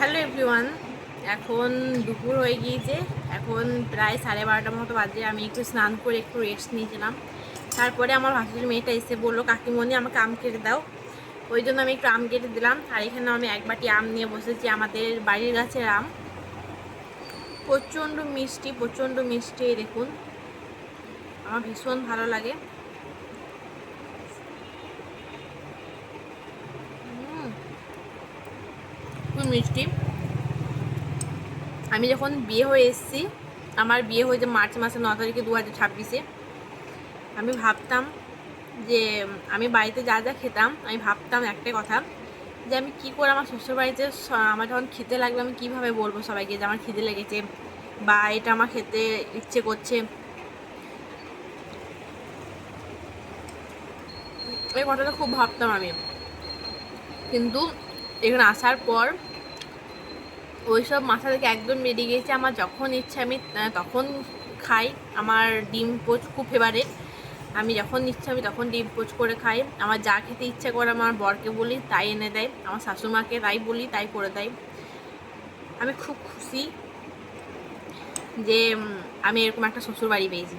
Hello everyone, এখন দুপুর হয়ে গিয়েছে। এখন প্রায় 12:30টার মতো বাজে। আমি একটু স্নান করে একটু রেস্ট নিয়েছিলাম। তারপরে আমার ভাসুরের মেয়েটা এসে বললো, কাকিমণি আমাকে আম কেটে দাও। ওই জন্য আমি একটু আম কেটে দিলাম। আর এখানে আমি এক বাটি আম নিয়ে বসেছি। আমাদের বাড়ির গাছের আম, প্রচণ্ড মিষ্টি। দেখুন, আমার ভীষণ ভালো লাগে। খুব মিষ্টি। আমি যখন বিয়ে হয়ে এসেছি, আমার বিয়ে হয়েছে মার্চ মাসে 9 তারিখে 2026-এ। আমি ভাবতাম যে আমি বাড়িতে যা যা খেতাম, আমি ভাবতাম একটাই কথা, যে আমি কি করে আমার শ্বশুরবাড়িতে আমার যখন খেতে লাগবে আমি কিভাবে বলবো সবাইকে যে আমার খিদে লেগেছে বা এটা আমার খেতে ইচ্ছে করছে। এই কথাটা খুব ভাবতাম আমি, কিন্তু এখানে আসার পর ওইসব মাথা থেকে একদম বেরিয়ে গিয়েছে। আমার যখন ইচ্ছে আমি তখন খাই। আমার ডিম পোচ খুব ফেভারিট। আমি যখন ইচ্ছা আমি তখন ডিম পোচ করে খাই। আমার যা খেতে ইচ্ছা করে আমার বরকে বলি তাই এনে দেয়, আমার শাশুড়িমাকে তাই বলি তাই করে দেয়। আমি খুব খুশি যে আমি এরকম একটা শ্বশুর বাড়ি পেয়েছি।